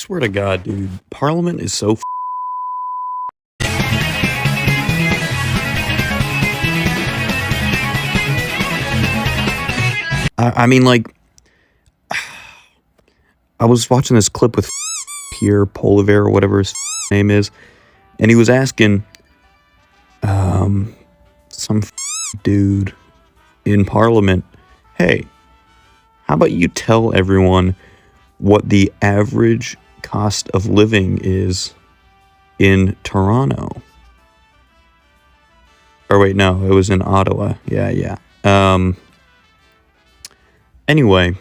swear to God, dude, Parliament is so I mean, like, I was watching this clip with Pierre Polivier or whatever his name is, and he was asking some dude in Parliament, hey, how about you tell everyone what the average cost of living is in Toronto? Or wait, no, it was in Ottawa. Yeah. Anyway,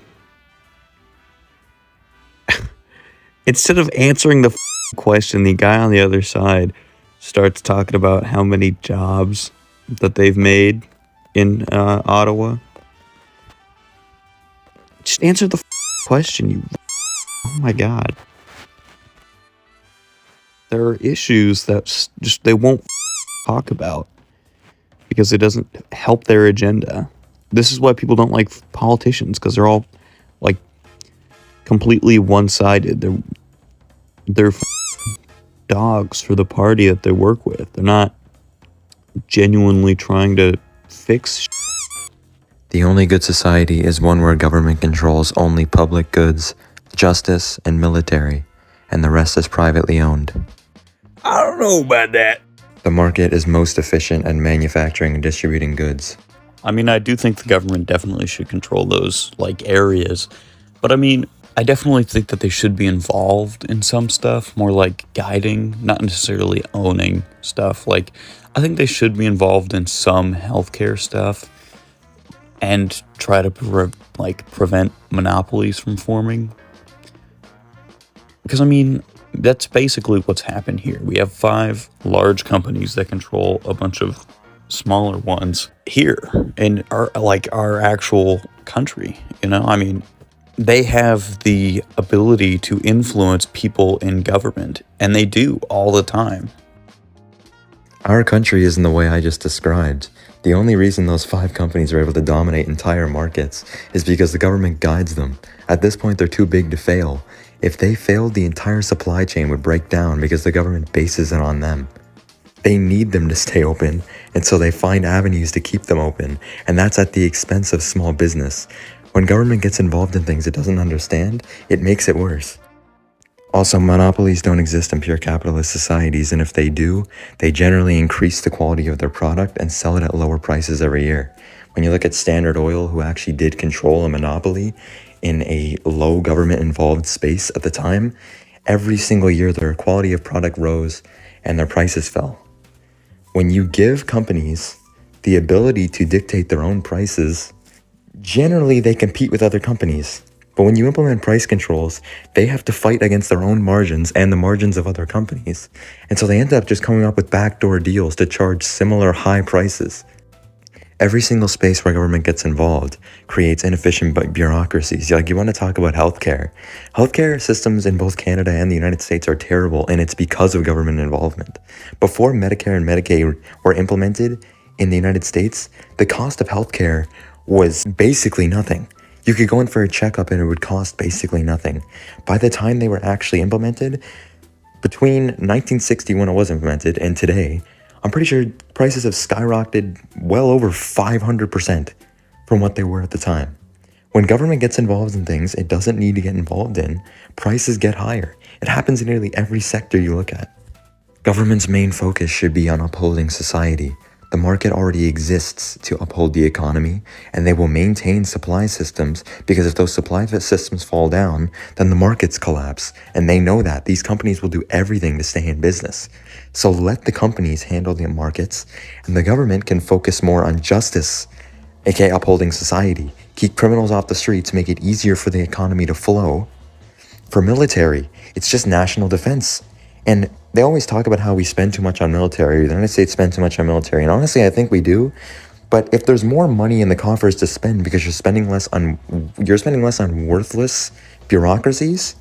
instead of answering the question, the guy on the other side starts talking about how many jobs that they've made in Ottawa. Just answer the question, you. Oh my God. There are issues that just they won't talk about because it doesn't help their agenda. This is why people don't like politicians, because they're all like completely one-sided. They're dogs for the party that they work with. They're not genuinely trying to fix. The only good society is one where government controls only public goods, justice, and military, and the rest is privately owned. I don't know about that. The market is most efficient at manufacturing and distributing goods. I mean, I do think the government definitely should control those, like, areas. But I mean, I definitely think that they should be involved in some stuff, more like guiding, not necessarily owning stuff. Like, I think they should be involved in some healthcare stuff and try to prevent monopolies from forming. Because, I mean, that's basically what's happened here. We have 5 large companies that control a bunch of smaller ones here in our actual country. I mean, they have the ability to influence people in government, and they do all the time. Our country is in the way I just described. The only reason those 5 companies are able to dominate entire markets is because the government guides them. At this point, they're too big to fail. If they failed, the entire supply chain would break down because the government bases it on them. They need them to stay open, and so they find avenues to keep them open, and that's at the expense of small business. When government gets involved in things it doesn't understand, it makes it worse. Also, monopolies don't exist in pure capitalist societies, and if they do, they generally increase the quality of their product and sell it at lower prices every year. When you look at Standard Oil, who actually did control a monopoly in a low government-involved space at the time, every single year their quality of product rose and their prices fell. When you give companies the ability to dictate their own prices, generally they compete with other companies. But when you implement price controls, they have to fight against their own margins and the margins of other companies. And so they end up just coming up with backdoor deals to charge similar high prices. Every single space where government gets involved creates inefficient bureaucracies. Like, you want to talk about healthcare. Healthcare systems in both Canada and the United States are terrible, and it's because of government involvement. Before Medicare and Medicaid were implemented in the United States, the cost of healthcare was basically nothing. You could go in for a checkup and it would cost basically nothing. By the time they were actually implemented, between 1960 when it was implemented and today, I'm pretty sure prices have skyrocketed well over 500% from what they were at the time. When government gets involved in things it doesn't need to get involved in, prices get higher. It happens in nearly every sector you look at. Government's main focus should be on upholding society. The market already exists to uphold the economy, and they will maintain supply systems because if those supply systems fall down, then the markets collapse. And they know that. These companies will do everything to stay in business. So let the companies handle the markets, and the government can focus more on justice, aka upholding society. Keep criminals off the streets, make it easier for the economy to flow. For military, it's just national defense. And they always talk about how we spend too much on military. The United States spend too much on military. And honestly, I think we do. But if there's more money in the coffers to spend because you're spending less on worthless bureaucracies,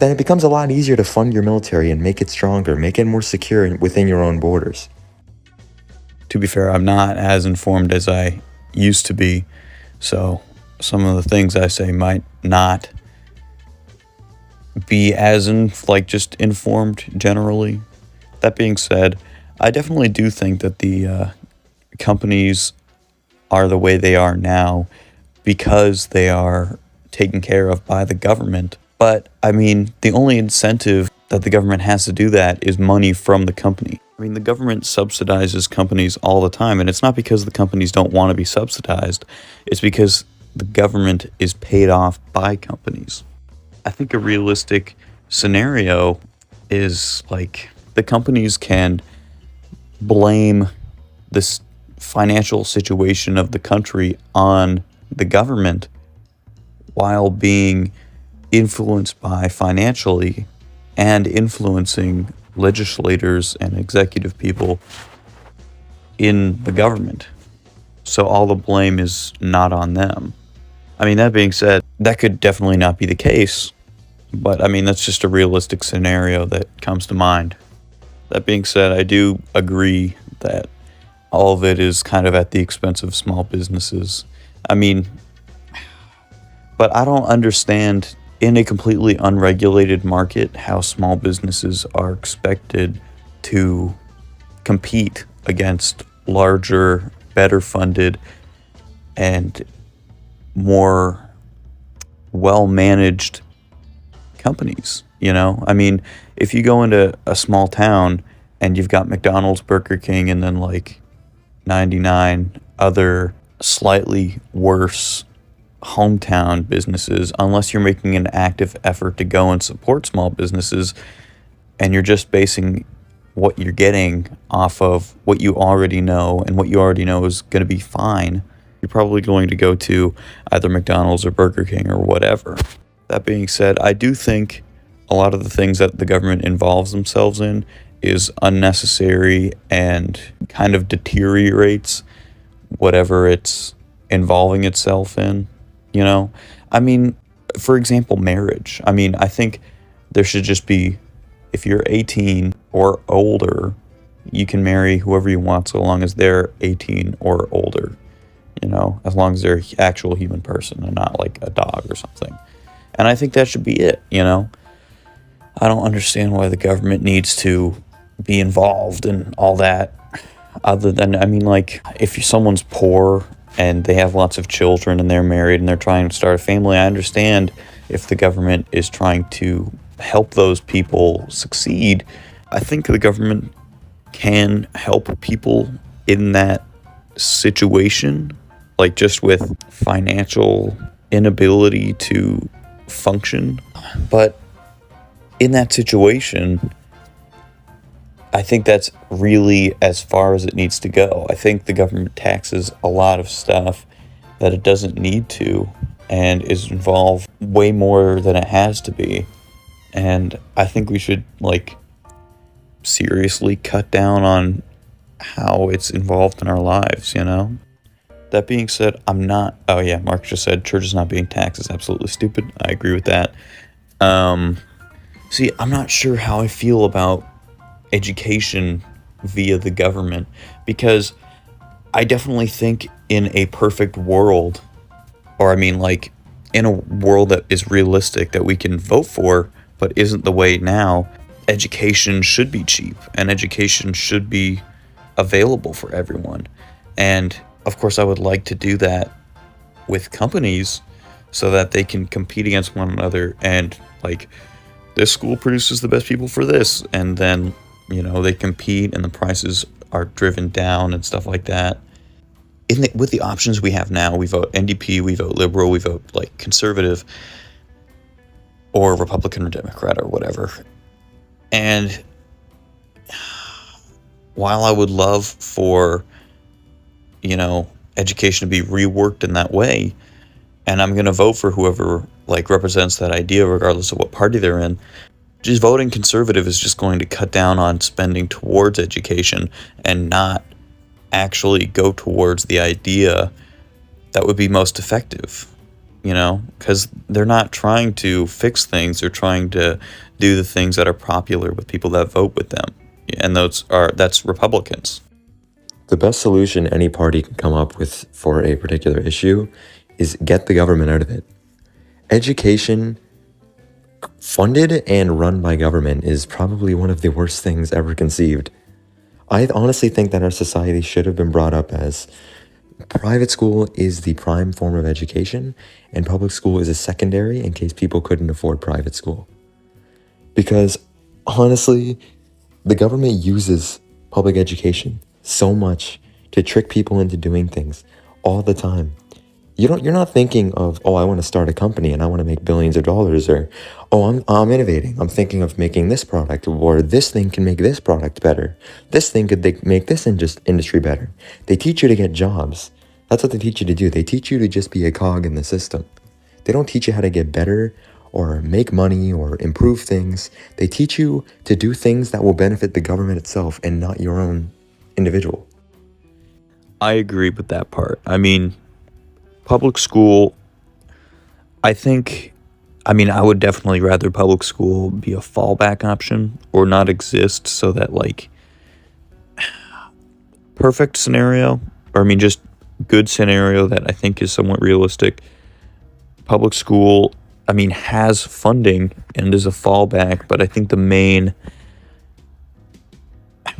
then it becomes a lot easier to fund your military and make it stronger, make it more secure within your own borders. To be fair, I'm not as informed as I used to be, so some of the things I say might not be as just informed generally. That being said, I definitely do think that the companies are the way they are now because they are taken care of by the government. But I mean, the only incentive that the government has to do that is money from the company. I mean, the government subsidizes companies all the time, and it's not because the companies don't want to be subsidized. It's because the government is paid off by companies. I think a realistic scenario is like the companies can blame this financial situation of the country on the government while being influenced by financially and influencing legislators and executive people in the government. So all the blame is not on them. I mean, that being said, that could definitely not be the case, but I mean, that's just a realistic scenario that comes to mind. That being said, I do agree that all of it is kind of at the expense of small businesses. I mean, but I don't understand in a completely unregulated market how small businesses are expected to compete against larger, better funded, and more well-managed companies, you know? I mean, if you go into a small town and you've got McDonald's, Burger King, and then like 99 other slightly worse hometown businesses, unless you're making an active effort to go and support small businesses and you're just basing what you're getting off of what you already know and what you already know is going to be fine, you're probably going to go to either McDonald's or Burger King or whatever. That being said, I do think a lot of the things that the government involves themselves in is unnecessary and kind of deteriorates whatever it's involving itself in, you know? I mean, for example, marriage. I mean, I think there should just be, if you're 18 or older, you can marry whoever you want so long as they're 18 or older, you know, as long as they're an actual human person and not like a dog or something. And I think that should be it, you know? I don't understand why the government needs to be involved in all that, other than, I mean, like, if someone's poor and they have lots of children and they're married and they're trying to start a family, I understand if the government is trying to help those people succeed. I think the government can help people in that situation, like just with financial inability to function. But in that situation, I think that's really as far as it needs to go. I think the government taxes a lot of stuff that it doesn't need to and is involved way more than it has to be. And I think we should, like, seriously cut down on how it's involved in our lives, you know? That being said, oh yeah, Mark just said churches not being taxed is absolutely stupid. I agree with that. See, I'm not sure how I feel about education via the government, because I definitely think in a perfect world, or I mean like in a world that is realistic that we can vote for but isn't the way now, education should be cheap and education should be available for everyone. And of course I would like to do that with companies so that they can compete against one another, and like, this school produces the best people for this, and then, you know, they compete and the prices are driven down and stuff like that. With the options we have now, we vote NDP, we vote Liberal, we vote like conservative or Republican or Democrat or whatever. And while I would love for, you know, education to be reworked in that way, and I'm going to vote for whoever like represents that idea regardless of what party they're in, just voting conservative is just going to cut down on spending towards education and not actually go towards the idea that would be most effective, you know, because they're not trying to fix things. They're trying to do the things that are popular with people that vote with them. And that's Republicans. The best solution any party can come up with for a particular issue is get the government out of it. Education funded and run by government is probably one of the worst things ever conceived. I honestly think that our society should have been brought up as private school is the prime form of education and public school is a secondary in case people couldn't afford private school. Because honestly, the government uses public education so much to trick people into doing things all the time. You're not thinking of, oh, I want to start a company and I want to make billions of dollars, or, oh, I'm innovating. I'm thinking of making this product, or this thing can make this product better. This thing could make this industry better. They teach you to get jobs. That's what they teach you to do. They teach you to just be a cog in the system. They don't teach you how to get better or make money or improve things. They teach you to do things that will benefit the government itself and not your own individual. I agree with that part. I mean, public school, I would definitely rather public school be a fallback option or not exist, so that, like, perfect scenario, or just good scenario that I think is somewhat realistic. Public school, has funding and is a fallback, but I think the main, I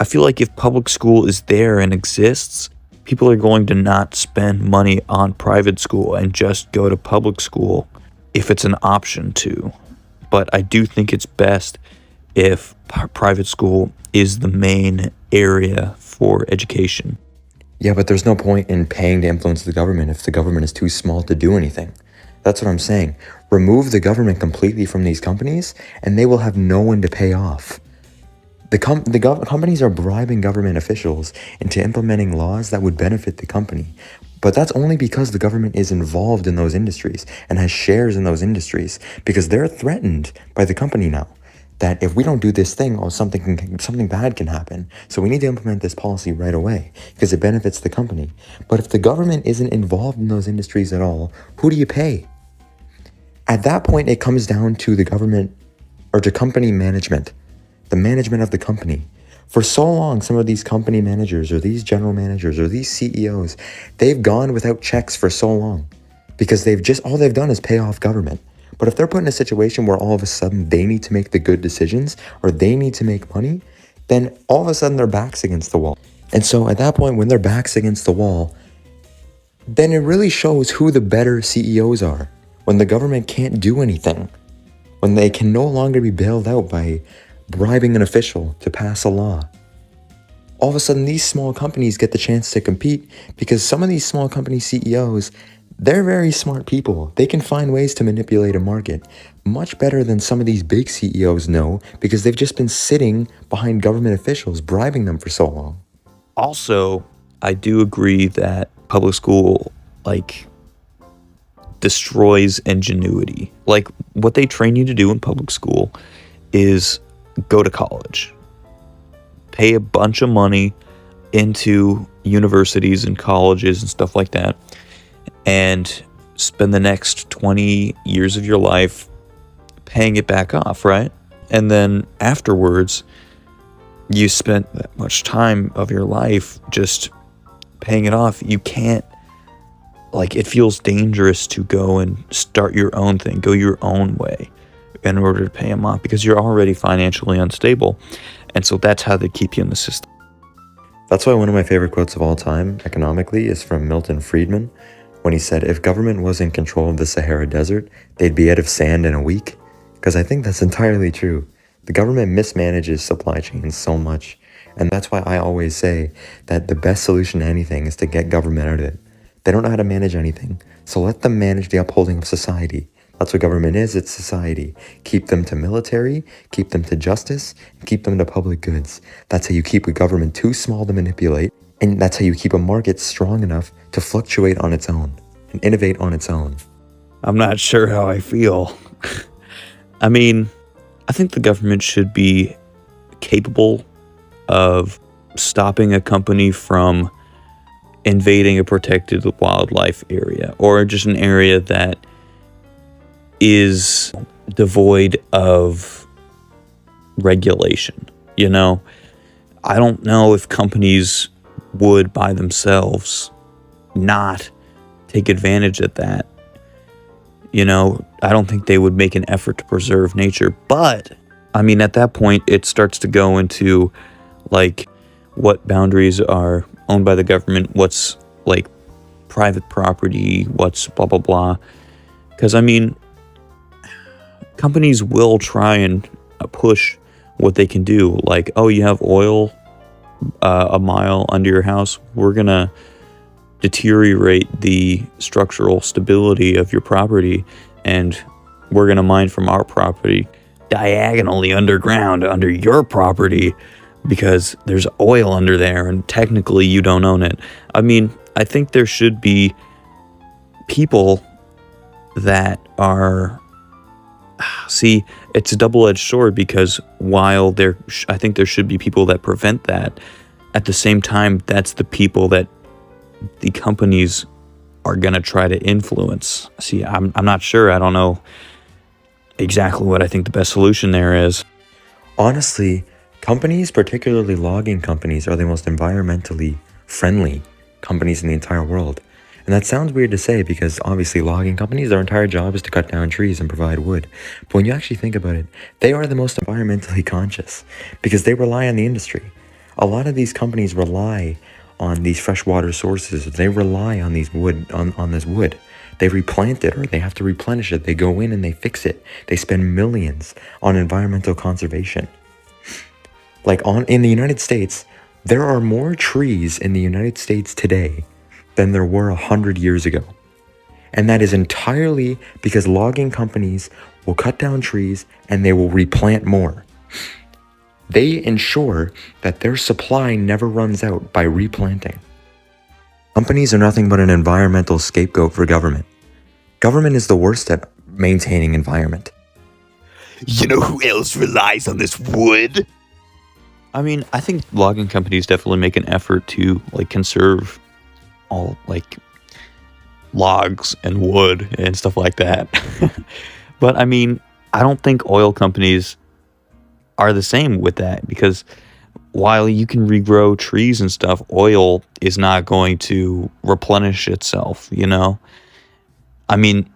feel like if public school is there and exists, people are going to not spend money on private school and just go to public school if it's an option to. But I do think it's best if private school is the main area for education. Yeah, but there's no point in paying to influence the government if the government is too small to do anything. That's what I'm saying. Remove the government completely from these companies, and they will have no one to pay off. Companies are bribing government officials into implementing laws that would benefit the company. But that's only because the government is involved in those industries and has shares in those industries, because they're threatened by the company now. That if we don't do this thing, something bad can happen. So we need to implement this policy right away because it benefits the company. But if the government isn't involved in those industries at all, who do you pay? At that point, it comes down to the government or to company management, the management of the company. For so long, some of these company managers or these general managers or these CEOs, they've gone without checks for so long because all they've done is pay off government. But if they're put in a situation where all of a sudden they need to make the good decisions or they need to make money, then all of a sudden their back's against the wall. And so at that point, when their back's against the wall, then it really shows who the better CEOs are. When the government can't do anything, when they can no longer be bailed out by bribing an official to pass a law. All of a sudden, these small companies get the chance to compete because some of these small company CEOs, they're very smart people. They can find ways to manipulate a market much better than some of these big CEOs know because they've just been sitting behind government officials, bribing them for so long. Also, I do agree that public school, destroys ingenuity. What they train you to do in public school is go to college, pay a bunch of money into universities and colleges and stuff like that, and spend the next 20 years of your life paying it back off, right? And then afterwards, you spent that much time of your life just paying it off. You can't, it feels dangerous to go and start your own thing, go your own way in order to pay them off because you're already financially unstable. And so that's how they keep you in the system. That's why one of my favorite quotes of all time, economically, is from Milton Friedman, when he said, if government was in control of the Sahara Desert, they'd be out of sand in a week. Because I think that's entirely true. The government mismanages supply chains so much. And that's why I always say that the best solution to anything is to get government out of it. They don't know how to manage anything, so let them manage the upholding of society. That's what government is, it's society. Keep them to military, keep them to justice, and keep them to public goods. That's how you keep a government too small to manipulate, and that's how you keep a market strong enough to fluctuate on its own and innovate on its own. I'm not sure how I feel. I think the government should be capable of stopping a company from invading a protected wildlife area or just an area that is devoid of regulation. I don't know if companies would by themselves not take advantage of that. I don't think they would make an effort to preserve nature. But I mean, at that point, it starts to go into like what boundaries are owned by the government, what's like private property, what's blah blah blah. Because I mean, companies will try and push what they can do. Like, oh, you have oil a mile under your house, we're gonna deteriorate the structural stability of your property, and we're gonna mine from our property diagonally underground under your property because there's oil under there and technically you don't own it. I mean, I think there should be people that are, see, it's a double-edged sword, because while I think there should be people that prevent that, at the same time, that's the people that the companies are going to try to influence. See, I'm not sure. I don't know exactly what I think the best solution there is. Honestly, companies, particularly logging companies, are the most environmentally friendly companies in the entire world. And that sounds weird to say because obviously logging companies, their entire job is to cut down trees and provide wood. But when you actually think about it, they are the most environmentally conscious because they rely on the industry. A lot of these companies rely on these freshwater sources. They rely on these on this wood. They replant it or they have to replenish it. They go in and they fix it. They spend millions on environmental conservation. Like in the United States, there are more trees in the United States today than there were 100 years ago. And that is entirely because logging companies will cut down trees and they will replant more. They ensure that their supply never runs out by replanting. Companies are nothing but an environmental scapegoat for government. Government is the worst at maintaining environment. You know who else relies on this wood? I mean, I think logging companies definitely make an effort to like conserve all like logs and wood and stuff like that. But I mean, I don't think oil companies are the same with that, because while you can regrow trees and stuff, oil is not going to replenish itself, you know? I mean,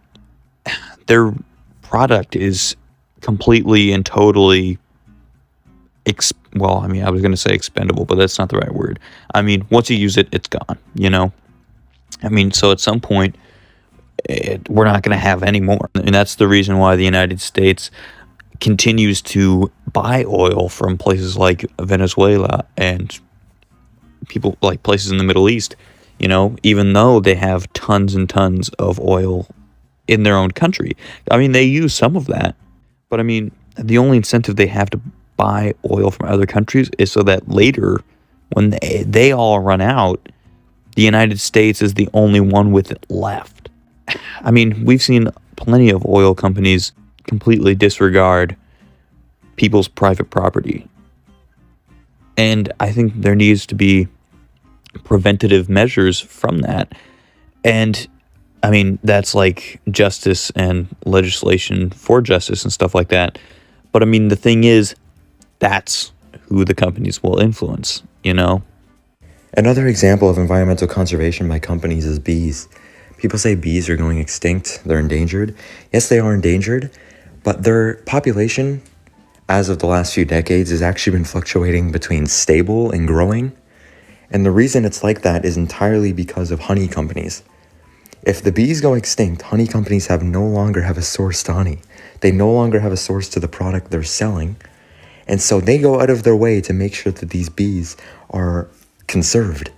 their product is completely and totally I was going to say expendable, but that's not the right word. I mean, once you use it, it's gone, you know? I mean, so at some point, we're not going to have any more. And that's the reason why the United States continues to buy oil from places like Venezuela and people like places in the Middle East, you know, even though they have tons and tons of oil in their own country. I mean, they use some of that, but I mean, the only incentive they have to buy oil from other countries is so that later, when they all run out, the United States is the only one with it left. I mean, we've seen plenty of oil companies completely disregard people's private property. And I think there needs to be preventative measures from that. And I mean, that's like justice and legislation for justice and stuff like that. But I mean, the thing is, that's who the companies will influence, you know? Another example of environmental conservation by companies is bees. People say bees are going extinct, they're endangered. Yes, they are endangered, but their population, as of the last few decades, has actually been fluctuating between stable and growing. And the reason it's like that is entirely because of honey companies. If the bees go extinct, honey companies no longer have a source to honey. They no longer have a source to the product they're selling. And so they go out of their way to make sure that these bees are conserved.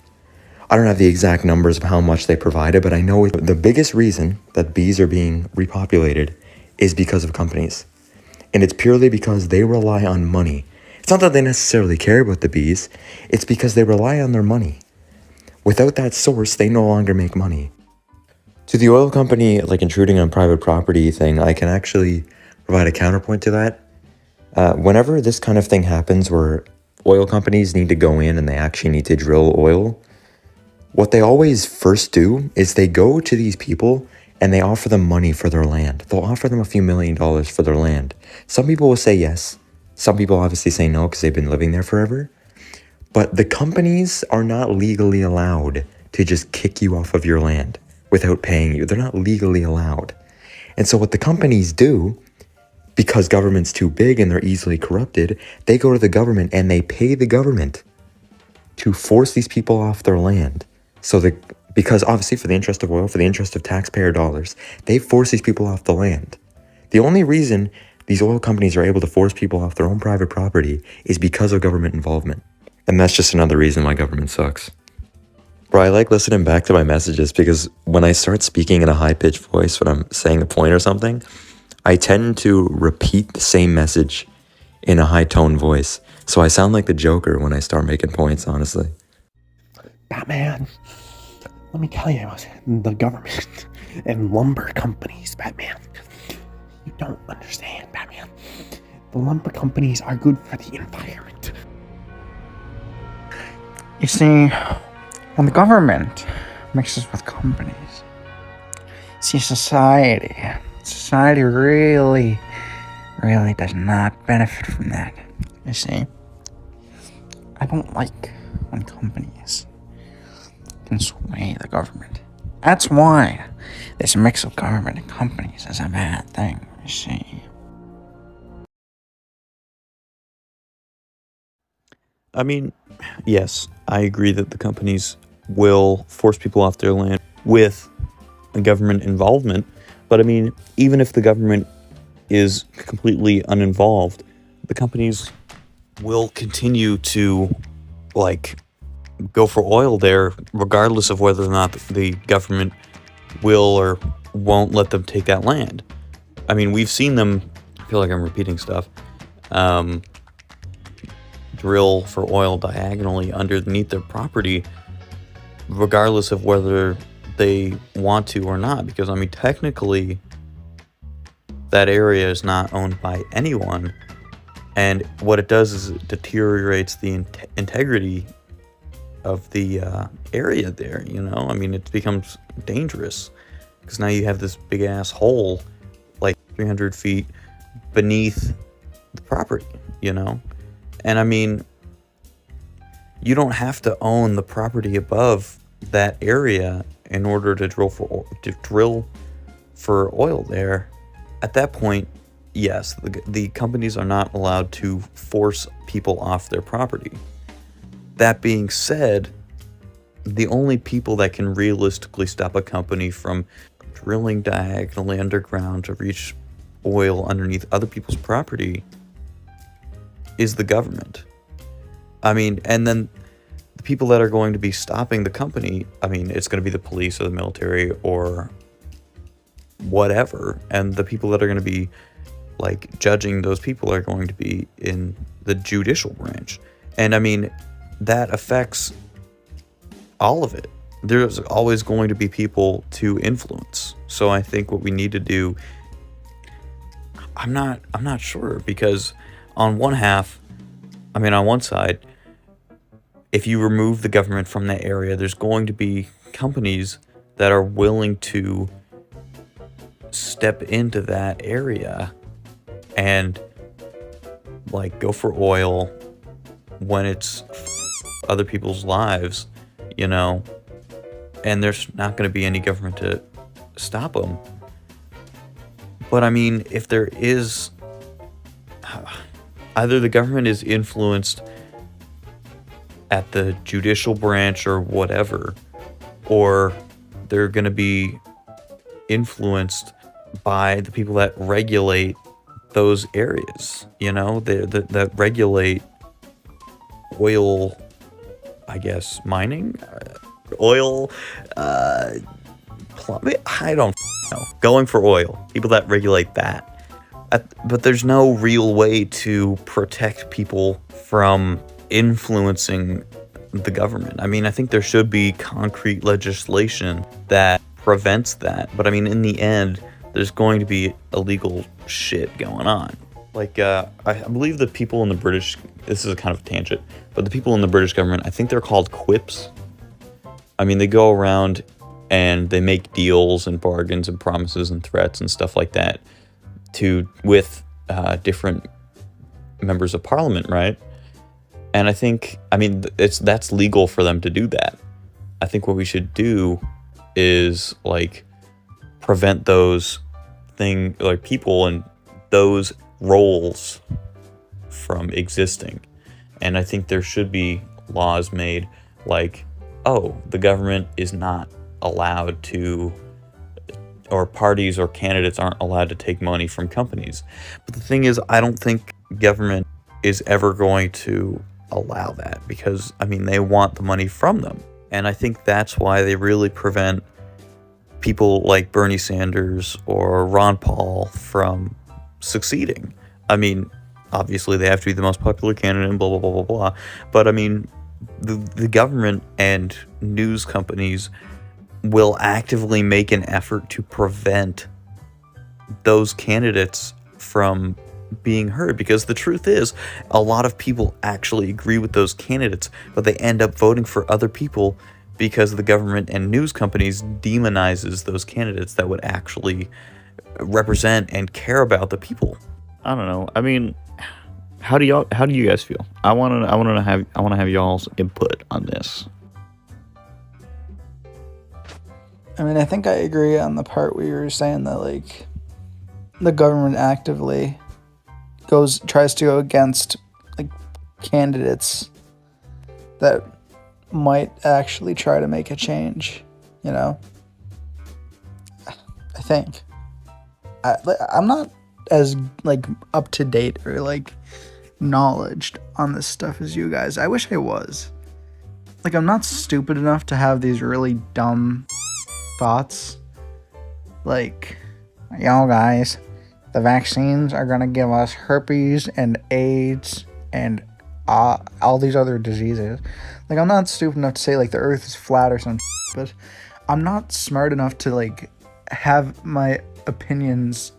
I don't have the exact numbers of how much they provided, but I know the biggest reason that bees are being repopulated is because of companies. And it's purely because they rely on money. It's not that they necessarily care about the bees, it's because they rely on their money. Without that source, they no longer make money. To the oil company, like intruding on private property thing, I can actually provide a counterpoint to that. Whenever this kind of thing happens where oil companies need to go in and they actually need to drill oil, what they always first do is they go to these people and they offer them money for their land. They'll offer them a few $1 million for their land. Some people will say yes. Some people obviously say no because they've been living there forever. But the companies are not legally allowed to just kick you off of your land without paying you. They're not legally allowed. And so what the companies do, because government's too big and they're easily corrupted, they go to the government and they pay the government to force these people off their land. Because obviously for the interest of oil, for the interest of taxpayer dollars, they force these people off the land. The only reason these oil companies are able to force people off their own private property is because of government involvement. And that's just another reason why government sucks. Bro, I like listening back to my messages because when I start speaking in a high-pitched voice when I'm saying a point or something, I tend to repeat the same message in a high-toned voice. So I sound like the Joker when I start making points, honestly. Batman, let me tell you, the government and lumber companies, Batman, you don't understand, Batman. The lumber companies are good for the environment. You see, when the government mixes with companies, see, society really does not benefit from that. You see, I don't like when companies can sway the government. That's why this mix of government and companies is a bad thing, you see. I mean, yes, I agree that the companies will force people off their land with government involvement. But I mean, even if the government is completely uninvolved, the companies will continue to, like, go for oil there, regardless of whether or not the government will or won't let them take that land. I mean, we've seen them, I feel like I'm repeating stuff, drill for oil diagonally underneath their property, regardless of whether they want to or not. Because, I mean, technically, that area is not owned by anyone. And what it does is it deteriorates the integrity of the area there, you know? I mean, it becomes dangerous because now you have this big ass hole like 300 feet beneath the property, you know? And I mean, you don't have to own the property above that area in order to drill for oil there. At that point, yes, the companies are not allowed to force people off their property. That being said, the only people that can realistically stop a company from drilling diagonally underground to reach oil underneath other people's property is the government. I mean, and then the people that are going to be stopping the company, I mean, it's going to be the police or the military or whatever. And the people that are going to be, like, judging those people are going to be in the judicial branch. And I mean, that affects all of it. There's always going to be people to influence. So I think what we need to do, I'm not sure, because on one side, if you remove the government from that area, there's going to be companies that are willing to step into that area and, like, go for oil when it's other people's lives, you know, and there's not going to be any government to stop them. But I mean, if there is, either the government is influenced at the judicial branch or whatever, or they're going to be influenced by the people that regulate those areas, you know, that regulate oil, I guess, mining, oil, plumbing, I don't know, going for oil, people that regulate that. But there's no real way to protect people from influencing the government. I mean, I think there should be concrete legislation that prevents that. But I mean, in the end, there's going to be illegal shit going on. Like, I believe the people in the British, this is a kind of a tangent, but the people in the British government, I think they're called quips. I mean, they go around and they make deals and bargains and promises and threats and stuff like that with different members of parliament, right? And I think, I mean, that's legal for them to do that. I think what we should do is, like, prevent those people in those roles from existing. And I think there should be laws made like, oh, the government is not allowed to, or parties or candidates aren't allowed to take money from companies. But the thing is, I don't think government is ever going to allow that, because, I mean, they want the money from them. And I think that's why they really prevent people like Bernie Sanders or Ron Paul from succeeding. I mean, obviously they have to be the most popular candidate and blah, blah, blah, blah, blah. But I mean, the government and news companies will actively make an effort to prevent those candidates from being heard, because the truth is, a lot of people actually agree with those candidates, but they end up voting for other people because the government and news companies demonizes those candidates that would actually represent and care about the people. I don't know. I mean, how do you guys feel? I want to have y'all's input on this. I mean, I think I agree on the part where you were saying that, like, the government actively tries to go against, like, candidates that might actually try to make a change, you know? I think. I'm not as, like, up to date or, like, knowledged on this stuff as you guys. I wish I was. Like, I'm not stupid enough to have these really dumb thoughts. Like, yo guys, the vaccines are gonna give us herpes and AIDS and all these other diseases. Like, I'm not stupid enough to say, like, the earth is flat or something, but I'm not smart enough to, like, have my opinions,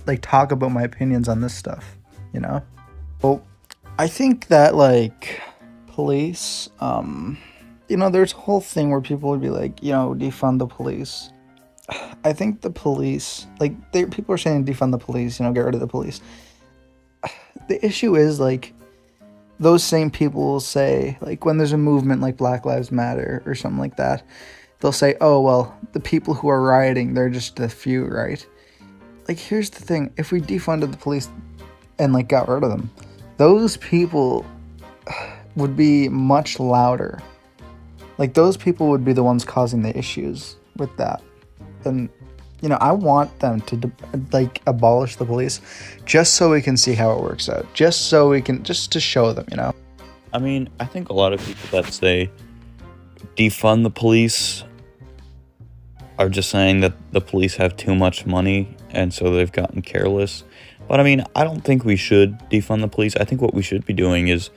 like, talk about my opinions on this stuff, you know? Well, I think that, like, police, you know, there's a whole thing where people would be like, you know, defund the police. I think the police, like, people are saying defund the police, you know, get rid of the police. The issue is, like, those same people will say, like, when there's a movement like Black Lives Matter or something like that, they'll say, oh, well, the people who are rioting, they're just a few, right? Like, here's the thing. If we defunded the police and, like, got rid of them, those people would be much louder. Like, those people would be the ones causing the issues with that. And, you know, I want them to, like, abolish the police just so we can see how it works out. Just to show them, you know? I mean, I think a lot of people that say defund the police are just saying that the police have too much money and so they've gotten careless. But I mean, I don't think we should defund the police. I think what we should be doing is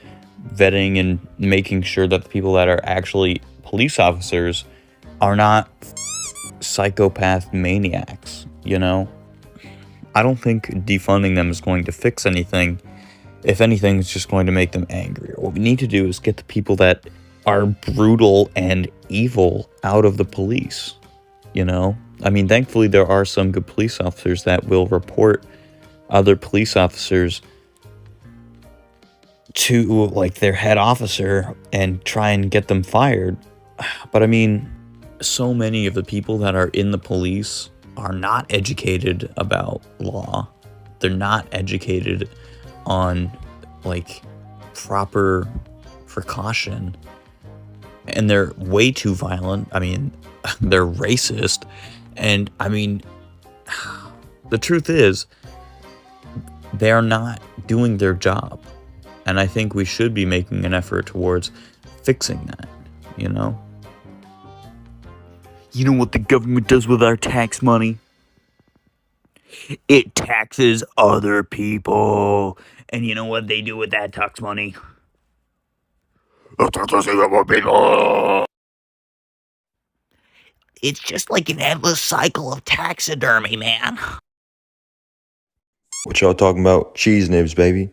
vetting and making sure that the people that are actually police officers are not psychopath maniacs, you know? I don't think defunding them is going to fix anything. If anything, it's just going to make them angrier. What we need to do is get the people that are brutal and evil out of the police, you know? I mean, thankfully, there are some good police officers that will report other police officers to, like, their head officer and try and get them fired. But I mean, so many of the people that are in the police are not educated about law. They're not educated on, like, proper precaution. And they're way too violent. I mean, they're racist. And I mean, the truth is, they're not doing their job. And I think we should be making an effort towards fixing that, you know? You know what the government does with our tax money? It taxes other people. And you know what they do with that tax money? It taxes other people. It's just like an endless cycle of taxidermy, man. What y'all talking about? Cheese nibs, baby.